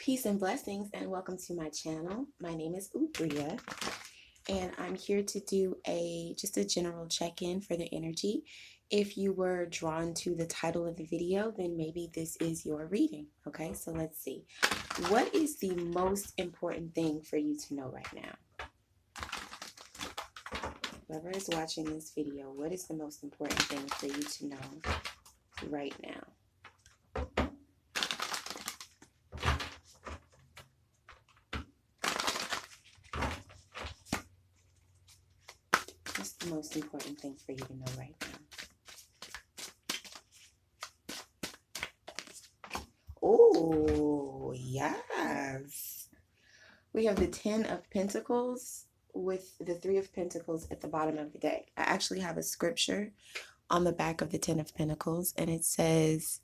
Peace and blessings, and welcome to my channel. My name is Ubria, and I'm here to do just a general check-in for the energy. If you were drawn to the title of the video, then maybe this is your reading. Okay, so let's see. What is the most important thing for you to know right now? Whoever is watching this video, what is the most important thing for you to know right now? What's the most important thing for you to know right now? Oh, yes. We have the 10 of Pentacles with the 3 of Pentacles at the bottom of the deck. I actually have a scripture on the back of the 10 of Pentacles, and it says,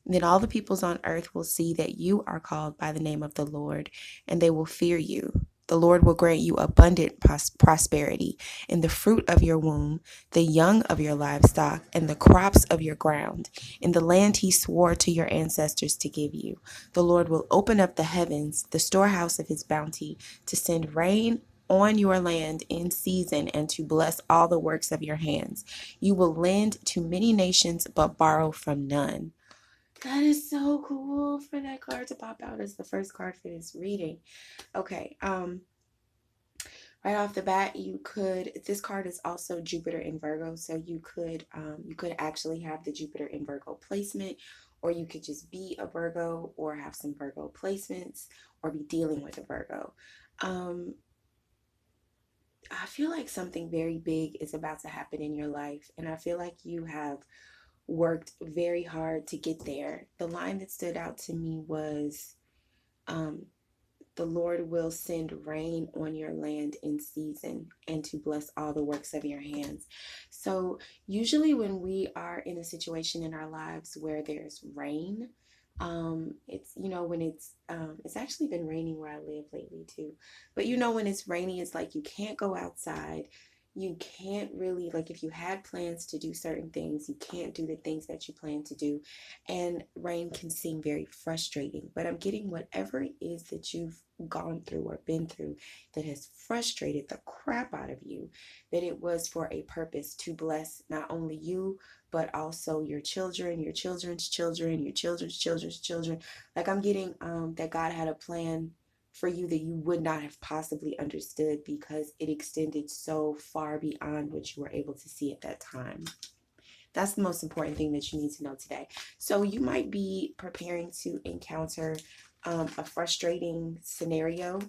"Then all the peoples on earth will see that you are called by the name of the Lord, and they will fear you. The Lord will grant you abundant prosperity in the fruit of your womb, the young of your livestock, and the crops of your ground, in the land he swore to your ancestors to give you. The Lord will open up the heavens, the storehouse of his bounty, to send rain on your land in season and to bless all the works of your hands. You will lend to many nations, but borrow from none." That is so cool for that card to pop out as the first card for this reading. Okay, right off the bat, this card is also Jupiter in Virgo, so you could actually have the Jupiter in Virgo placement, or you could just be a Virgo or have some Virgo placements or be dealing with a Virgo. I feel like something very big is about to happen in your life, and I feel like you have worked very hard to get there. The line that stood out to me was, the Lord will send rain on your land in season and to bless all the works of your hands. So usually when we are in a situation in our lives where there's rain, it's, when it's actually been raining where I live lately too. But when it's rainy, it's like you can't go outside. You can't really, like, if you had plans to do certain things, you can't do the things that you plan to do. And rain can seem very frustrating. But I'm getting whatever it is that you've gone through or been through that has frustrated the crap out of you, that it was for a purpose to bless not only you, but also your children, your children's children, your children's children's children. Like, I'm getting that God had a plan for you that you would not have possibly understood because it extended so far beyond what you were able to see at that time. That's the most important thing that you need to know today. So you might be preparing to encounter a frustrating scenario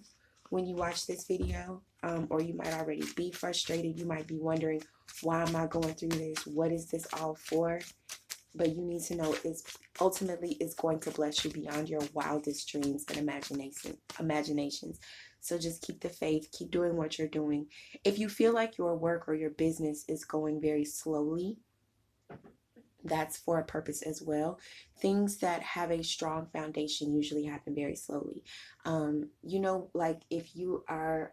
when you watch this video, or you might already be frustrated. You might be wondering, why am I going through this? What is this all for? But you need to know ultimately is going to bless you beyond your wildest dreams and imaginations. So just keep the faith, keep doing what you're doing. If you feel like your work or your business is going very slowly, that's for a purpose as well. Things that have a strong foundation usually happen very slowly. Like if you are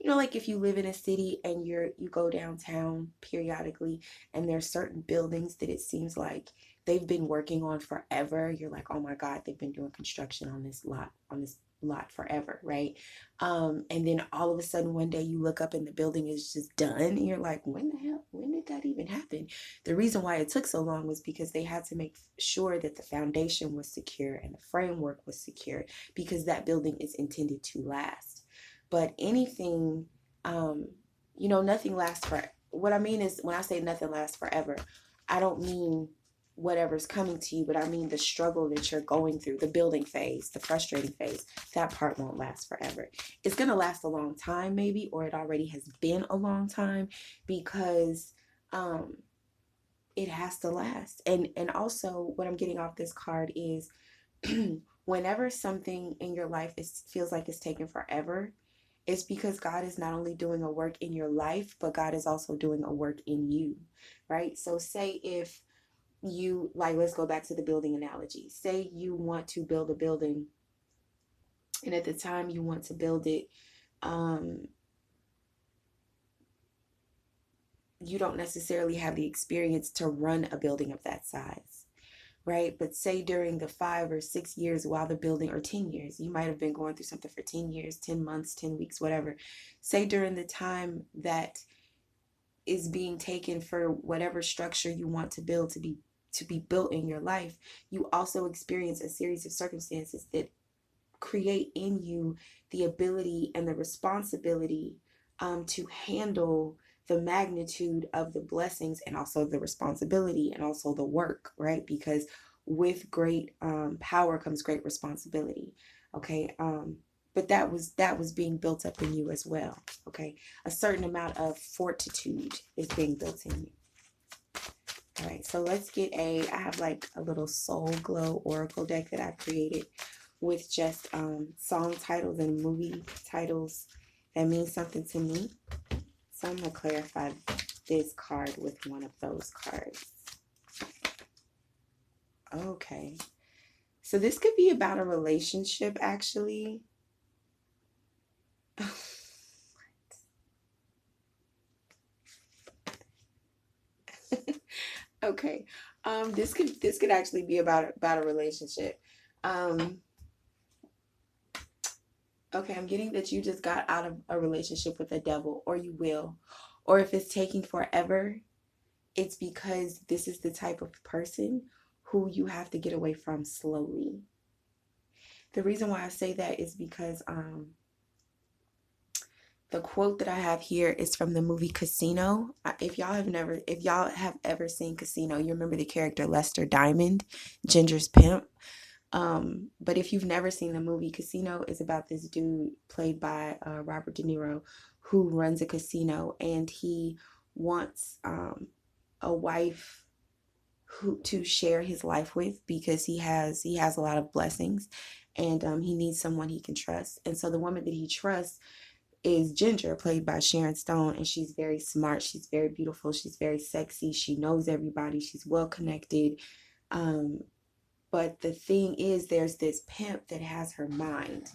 like if you live in a city and you go downtown periodically, and there's certain buildings that it seems like they've been working on forever. You're like, oh my God, they've been doing construction on this lot forever, right? And then all of a sudden one day you look up and the building is just done, and you're like, when the hell, when did that even happen? The reason why it took so long was because they had to make sure that the foundation was secure and the framework was secure, because that building is intended to last. But anything, nothing lasts for, what I mean is, when I say nothing lasts forever, I don't mean whatever's coming to you, but I mean the struggle that you're going through, the building phase, the frustrating phase. That part won't last forever. It's going to last a long time maybe, or it already has been a long time, because it has to last. And also what I'm getting off this card is whenever something in your life feels like it's taking forever, it's because God is not only doing a work in your life, but God is also doing a work in you, right? So say if you, like, let's go back to the building analogy. Say you want to build a building, and at the time you want to build it, you don't necessarily have the experience to run a building of that size. right? But say during the 5 or 6 years while the building, or 10 years, you might have been going through something for 10 years, 10 months, 10 weeks, whatever. Say during the time that is being taken for whatever structure you want to build to be built in your life, you also experience a series of circumstances that create in you the ability and the responsibility to handle the magnitude of the blessings, and also the responsibility, and also the work, right? Because with great power comes great responsibility. Okay. But that was being built up in you as well. Okay. A certain amount of fortitude is being built in you. All right, so let's get I have like a little soul glow oracle deck that I created with just song titles and movie titles that mean something to me. So I'm going to clarify this card with one of those cards. Okay. So this could be about a relationship, actually. Okay. This could actually be about a relationship. Okay, I'm getting that you just got out of a relationship with the devil, or you will. Or if it's taking forever, it's because this is the type of person who you have to get away from slowly. The reason why I say that is because the quote that I have here is from the movie Casino. If y'all have ever seen Casino, you remember the character Lester Diamond, Ginger's pimp. But if you've never seen the movie, Casino is about this dude played by Robert De Niro, who runs a casino, and he wants a wife who to share his life with, because he has a lot of blessings, and he needs someone he can trust. And so the woman that he trusts is Ginger, played by Sharon Stone, and she's very smart, she's very beautiful, she's very sexy, she knows everybody, she's well connected. But the thing is, there's this pimp that has her mind.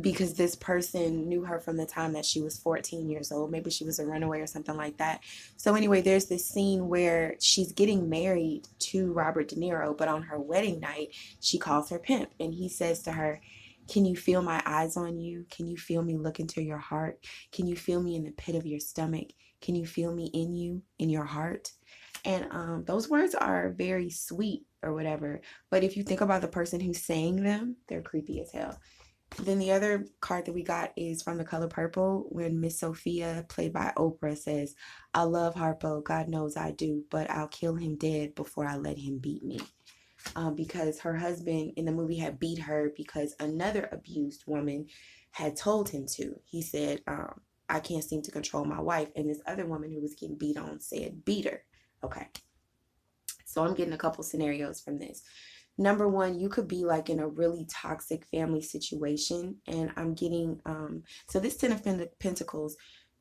Because this person knew her from the time that she was 14 years old. Maybe she was a runaway or something like that. So anyway, there's this scene where she's getting married to Robert De Niro, but on her wedding night, she calls her pimp, and he says to her, "Can you feel my eyes on you? Can you feel me look into your heart? Can you feel me in the pit of your stomach? Can you feel me in you, in your heart?" And those words are very sweet or whatever. But if you think about the person who's saying them, they're creepy as hell. Then the other card that we got is from The Color Purple, when Miss Sophia, played by Oprah, says, "I love Harpo, God knows I do, but I'll kill him dead before I let him beat me." Because her husband in the movie had beat her because another abused woman had told him to. He said, "I can't seem to control my wife." And this other woman who was getting beat on said, "Beat her." Okay. So I'm getting a couple scenarios from this. Number one, you could be like in a really toxic family situation, and I'm getting so this Ten of Pentacles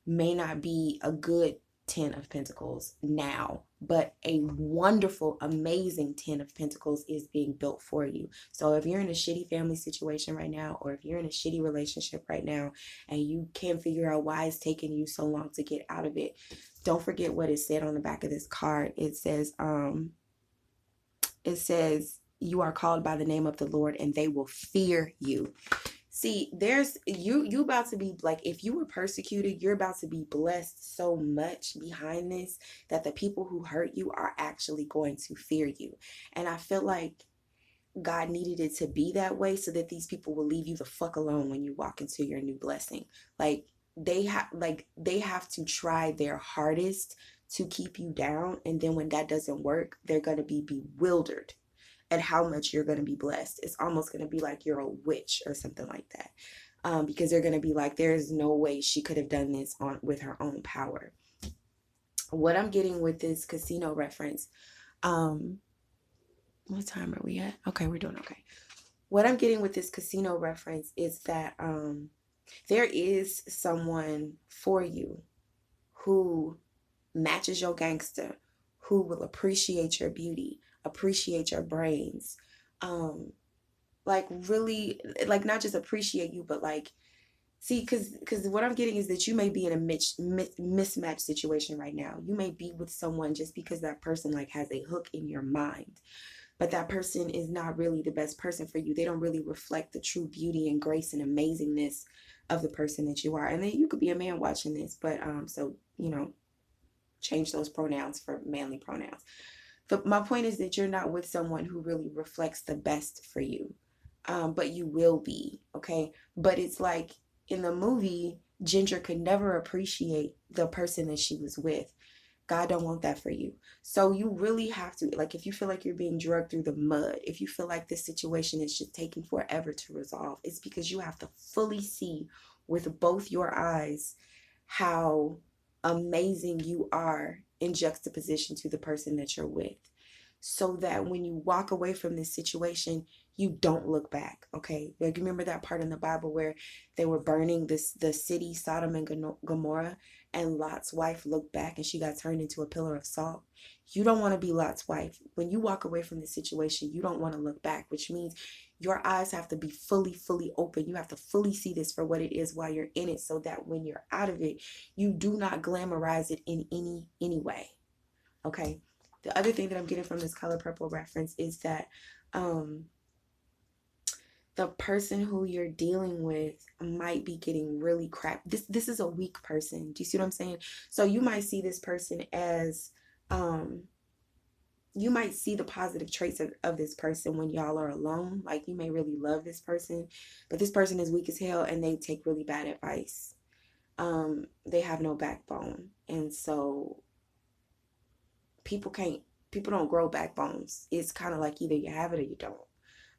may not be a good Ten of Pentacles now, but a wonderful, amazing Ten of Pentacles is being built for you. So if you're in a shitty family situation right now, or if you're in a shitty relationship right now, and you can't figure out why it's taking you so long to get out of it, don't forget what it said on the back of this card. It says, "You are called by the name of the Lord, and they will fear you." See, there's you about to be like, if you were persecuted, you're about to be blessed so much behind this, that the people who hurt you are actually going to fear you. And I feel like God needed it to be that way, so that these people will leave you the fuck alone when you walk into your new blessing. Like they have to try their hardest to keep you down, and then when that doesn't work, they're going to be bewildered at how much you're going to be blessed. It's almost going to be like you're a witch or something like that, because they're going to be like, there's no way she could have done this with her own power. What I'm getting with this casino reference, what time are we at? Okay, we're doing okay. What I'm getting with this casino reference is that there is someone for you who matches your gangster, who will appreciate your beauty, appreciate your brains, like really, like not just appreciate you, but like See, because what I'm getting is that you may be in a mismatched situation right now. You may be with someone just because that person like has a hook in your mind, but that person is not really the best person for you. They don't really reflect the true beauty and grace and amazingness of the person that you are. And then you could be a man watching this, but so change those pronouns for manly pronouns. But my point is that you're not with someone who really reflects the best for you. But you will be, okay? But it's like in the movie, Ginger could never appreciate the person that she was with. God don't want that for you. So you really have to, like, if you feel like you're being dragged through the mud, if you feel like this situation is just taking forever to resolve, it's because you have to fully see with both your eyes how amazing you are in juxtaposition to the person that you're with, so that when you walk away from this situation, you don't look back. Okay, like remember that part in the Bible where they were burning the city Sodom and Gomorrah, and Lot's wife looked back and she got turned into a pillar of salt. You don't want to be Lot's wife. When you walk away from the situation, you don't want to look back, which means your eyes have to be fully open. You have to fully see this for what it is while you're in it, so that when you're out of it, you do not glamorize it in any way. Okay. The other thing that I'm getting from this color purple reference is that the person who you're dealing with might be getting really crap. This is a weak person. Do you see what I'm saying? So you might see this person as you might see the positive traits of this person when y'all are alone. Like you may really love this person, but this person is weak as hell and they take really bad advice. They have no backbone. And so people don't grow backbones. It's kind of like either you have it or you don't.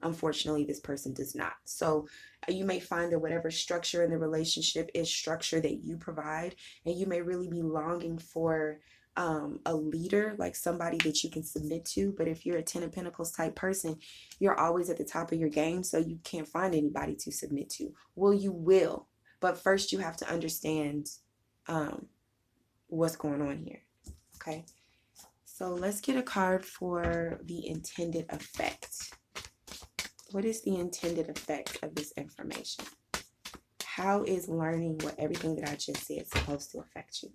Unfortunately, this person does not. So you may find that whatever structure in the relationship is structure that you provide, and you may really be longing for a leader, like somebody that you can submit to. But if you're a 10 of Pentacles type person, you're always at the top of your game, so you can't find anybody to submit to. Well, you will, but first you have to understand what's going on here. Okay, so let's get a card for the intended effect. What is the intended effect of this information? How is learning what everything that I just said is supposed to affect you?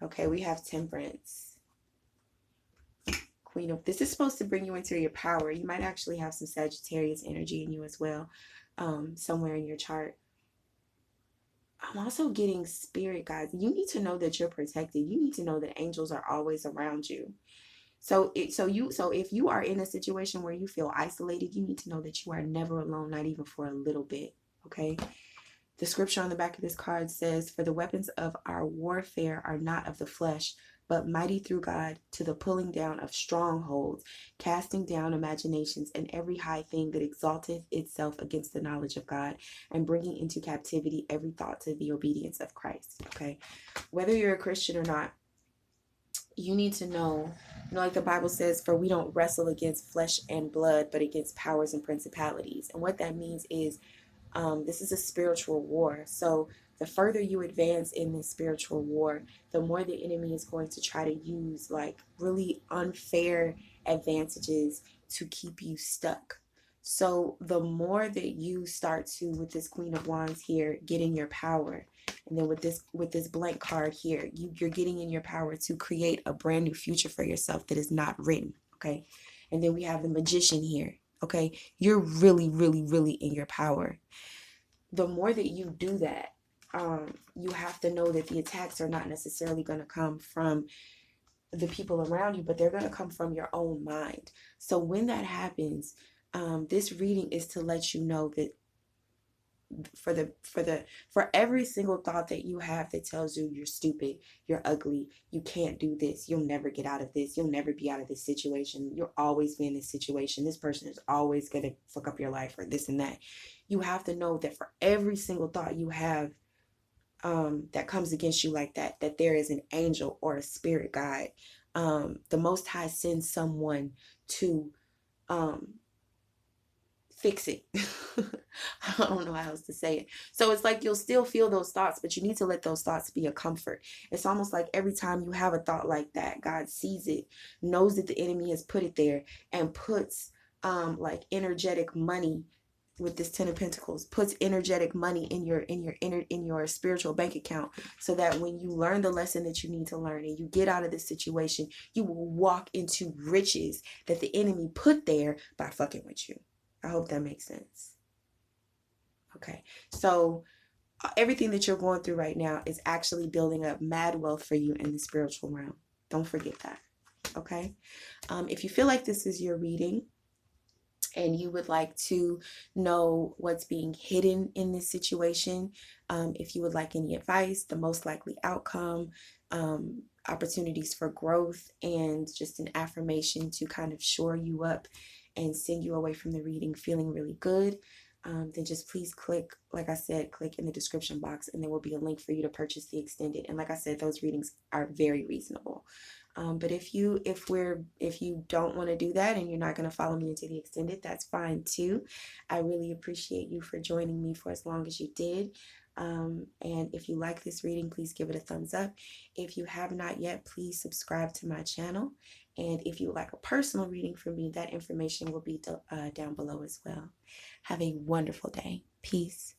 Okay, we have Temperance. Queen of, this is supposed to bring you into your power. You might actually have some Sagittarius energy in you as well, somewhere in your chart. I'm also getting spirit guides. You need to know that you're protected. You need to know that angels are always around you. So if you are in a situation where you feel isolated, you need to know that you are never alone, not even for a little bit. Okay. The scripture on the back of this card says, "For the weapons of our warfare are not of the flesh, but mighty through God to the pulling down of strongholds, casting down imaginations and every high thing that exalteth itself against the knowledge of God, and bringing into captivity every thought to the obedience of Christ." Okay, whether you're a Christian or not, you need to know, like the Bible says, "For we don't wrestle against flesh and blood, but against powers and principalities." And what that means is this is a spiritual war. So the further you advance in this spiritual war, the more the enemy is going to try to use like really unfair advantages to keep you stuck. So the more that you start to, with this Queen of Wands here, get in your power, and then with this blank card here, you're getting in your power to create a brand new future for yourself that is not written. Okay, and then we have the Magician here. Okay, you're really in your power. The more that you do that, you have to know that the attacks are not necessarily going to come from the people around you, but they're going to come from your own mind. So when that happens, this reading is to let you know that for every single thought that you have that tells you you're stupid, you're ugly, you can't do this, you'll never get out of this, you'll never be out of this situation, you'll always be in this situation, this person is always going to fuck up your life, or this and that. You have to know that for every single thought you have that comes against you like that, that there is an angel or a spirit guide. The Most High sends someone to fix it. I don't know how else to say it. So it's like you'll still feel those thoughts, but you need to let those thoughts be a comfort. It's almost like every time you have a thought like that, God sees it, knows that the enemy has put it there, and puts like energetic money with this 10 of Pentacles, puts energetic money in your spiritual bank account, so that when you learn the lesson that you need to learn and you get out of this situation, you will walk into riches that the enemy put there by fucking with you. I hope that makes sense. Okay, so everything that you're going through right now is actually building up mad wealth for you in the spiritual realm. Don't forget that. Okay, if you feel like this is your reading and you would like to know what's being hidden in this situation, if you would like any advice, the most likely outcome, opportunities for growth, and just an affirmation to kind of shore you up and send you away from the reading feeling really good, then just please click, like I said, click in the description box, and there will be a link for you to purchase the extended. And like I said, those readings are very reasonable. But if you don't want to do that and you're not going to follow me into the extended, that's fine too. I really appreciate you for joining me for as long as you did. And if you like this reading, please give it a thumbs up. If you have not yet, please subscribe to my channel. And if you would like a personal reading from me, that information will be down below as well. Have a wonderful day. Peace.